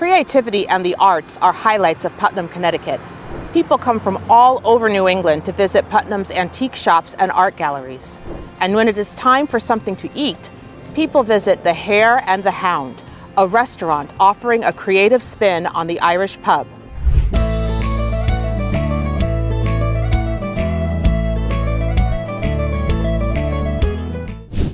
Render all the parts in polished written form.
Creativity and the arts are highlights of Putnam, Connecticut. People come from all over New England to visit Putnam's antique shops and art galleries. And when it is time for something to eat, people visit the Hare and the Hound, a restaurant offering a creative spin on the Irish pub.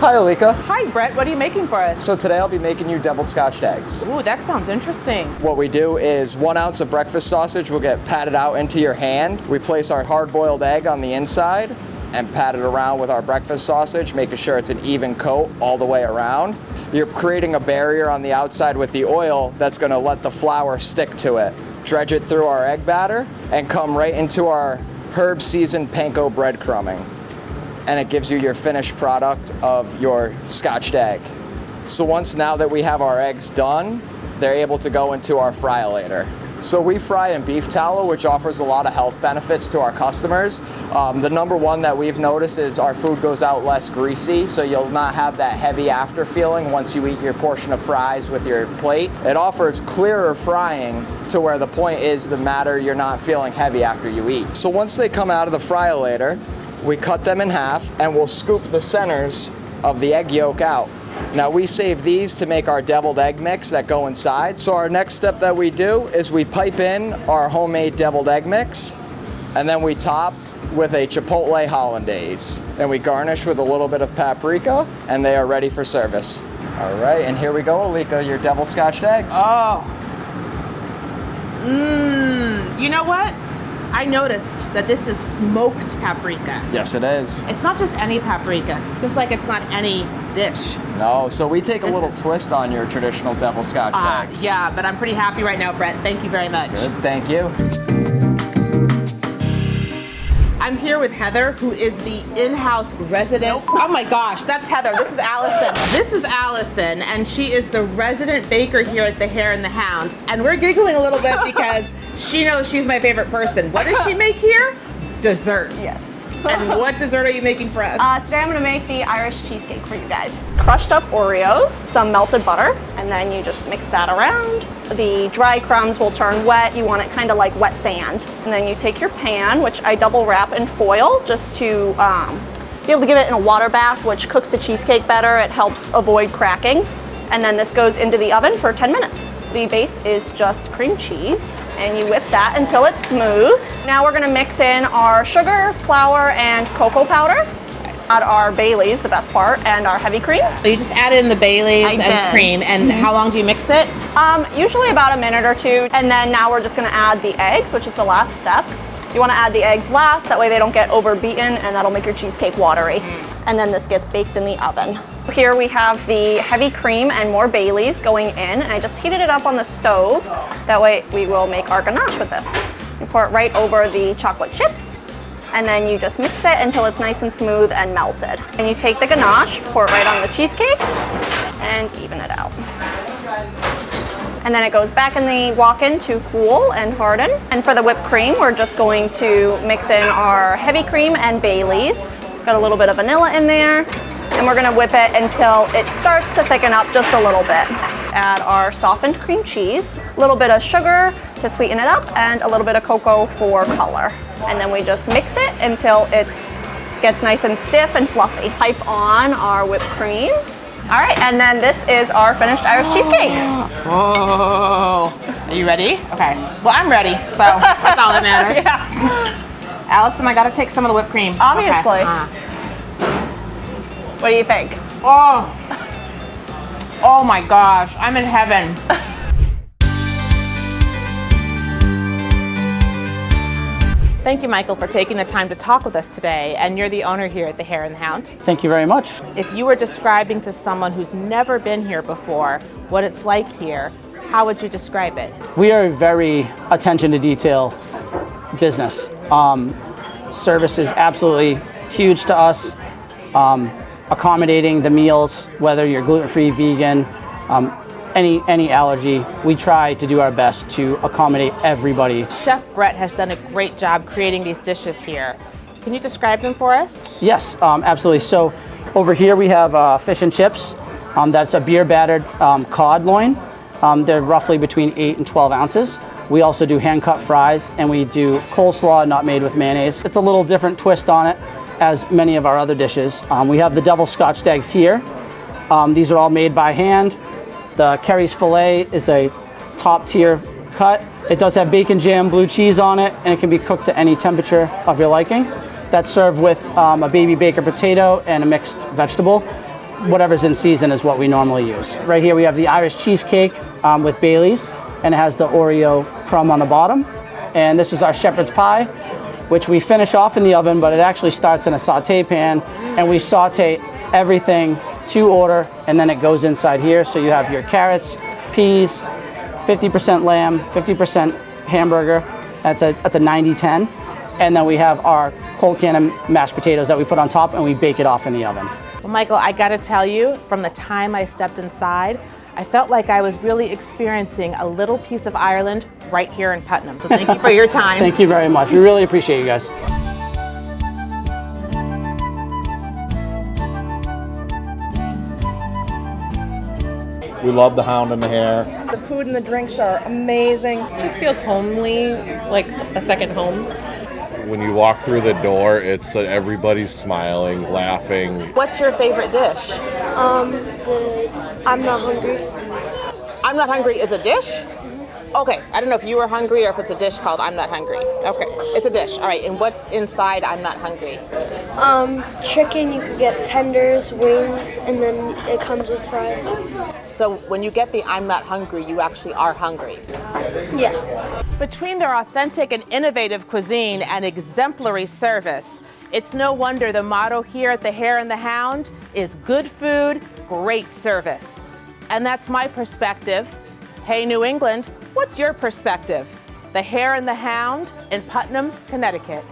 Hi, Alika. Hi, Brett. What are you making for us? So today I'll be making you deviled scotched eggs. Ooh, that sounds interesting. What we do is 1 ounce of breakfast sausage will get patted out into your hand. We place our hard-boiled egg on the inside and pat it around with our breakfast sausage, making sure it's an even coat all the way around. You're creating a barrier on the outside with the oil that's going to let the flour stick to it. Dredge it through our egg batter and come right into our herb-seasoned panko breadcrumbing. And it gives you your finished product of your scotched egg. So now that we have our eggs done, they're able to go into our fryolator. So we fry in beef tallow, which offers a lot of health benefits to our customers. The number one that we've noticed is our food goes out less greasy, so you'll not have that heavy after feeling once you eat your portion of fries with your plate. It offers clearer frying to where the point is the matter you're not feeling heavy after you eat. So once they come out of the fryolator, we cut them in half and we'll scoop the centers of the egg yolk out. Now we save these to make our deviled egg mix that go inside. So our next step that we do is we pipe in our homemade deviled egg mix and then we top with a chipotle hollandaise. And we garnish with a little bit of paprika and they are ready for service. All right, and here we go, Alika, your deviled scotched eggs. Oh. You know what? I noticed that this is smoked paprika. Yes, it is. It's not just any paprika, just like it's not any dish. No, so we take a little twist on your traditional deviled scotched eggs. Yeah, but I'm pretty happy right now, Brett. Thank you very much. Good, thank you. I'm here with Heather, who is the in-house resident. Oh my gosh, that's Heather. This is Allison. This is Allison, and she is the resident baker here at the Hare and the Hound. And we're giggling a little bit because she knows she's my favorite person. What does she make here? Dessert. Yes. And what dessert are you making for us? Today I'm going to make the Irish cheesecake for you guys. Crushed up Oreos, some melted butter, and then you just mix that around. The dry crumbs will turn wet. You want it kind of like wet sand. And then you take your pan, which I double wrap in foil just to be able to give it in a water bath, which cooks the cheesecake better. It helps avoid cracking. And then this goes into the oven for 10 minutes. The base is just cream cheese, and you whip that until it's smooth. Now we're gonna mix in our sugar, flour, and cocoa powder. Add our Baileys, the best part, and our heavy cream. So you just added in the Baileys and cream, and how long do you mix it? Usually about a minute or two, and then now we're just gonna add the eggs, which is the last step. You wanna add the eggs last, that way they don't get overbeaten, and that'll make your cheesecake watery. And then this gets baked in the oven. Here we have the heavy cream and more Baileys going in, and I just heated it up on the stove. That way we will make our ganache with this. You pour it right over the chocolate chips, and then you just mix it until it's nice and smooth and melted. And you take the ganache, pour it right on the cheesecake, and even it out. And then it goes back in the walk-in to cool and harden. And for the whipped cream, we're just going to mix in our heavy cream and Baileys. Got a little bit of vanilla in there. And we're gonna whip it until it starts to thicken up just a little bit. Add our softened cream cheese, a little bit of sugar to sweeten it up, and a little bit of cocoa for color. And then we just mix it until it gets nice and stiff and fluffy. Pipe on our whipped cream. All right, and then this is our finished Irish cheesecake. Oh, are you ready? Okay, well I'm ready, so that's all that matters. Yeah. Allison, I gotta take some of the whipped cream. Obviously. Okay. What do you think? Oh my gosh, I'm in heaven. Thank you, Michael, for taking the time to talk with us today. And you're the owner here at the Hare and the Hound. Thank you very much. If you were describing to someone who's never been here before what it's like here, how would you describe it? We are a very attention to detail business. Service is absolutely huge to us. Accommodating the meals, whether you're gluten-free, vegan, any allergy, we try to do our best to accommodate everybody. Chef Brett has done a great job creating these dishes here. Can you describe them for us? Yes, absolutely. So over here we have fish and chips. That's a beer battered cod loin. They're roughly between 8 and 12 ounces. We also do hand-cut fries, and we do coleslaw not made with mayonnaise. It's a little different twist on it, as many of our other dishes. We have the double scotched eggs here. These are all made by hand. The Kerry's filet is a top-tier cut. It does have bacon jam, blue cheese on it, and it can be cooked to any temperature of your liking. That's served with a baby baker potato and a mixed vegetable. Whatever's in season is what we normally use. Right here we have the Irish cheesecake with Bailey's, and it has the Oreo crumb on the bottom. And this is our shepherd's pie, which we finish off in the oven, but it actually starts in a saute pan, and we saute everything to order, and then it goes inside here. So you have your carrots, peas, 50% lamb, 50% hamburger. That's a 90-10. And then we have our cold can of mashed potatoes that we put on top, and we bake it off in the oven. Well, Michael, I gotta tell you, from the time I stepped inside, I felt like I was really experiencing a little piece of Ireland right here in Putnam. So thank you for your time. Thank you very much. We really appreciate you guys. We love the Hound and the Hare. The food and the drinks are amazing. It just feels homely, like a second home. When you walk through the door, it's everybody's smiling, laughing. What's your favorite dish? I'm not hungry. I'm not hungry is a dish? Okay, I don't know if you were hungry or if it's a dish called I'm not hungry. Okay, it's a dish. All right, and what's inside I'm not hungry? Chicken, you could get tenders, wings, and then it comes with fries. So when you get the I'm not hungry, you actually are hungry. Yeah. Between their authentic and innovative cuisine and exemplary service, it's no wonder the motto here at the Hare and the Hound is good food, great service. And that's my perspective. Hey, New England, what's your perspective? The Hare and the Hound in Putnam, Connecticut.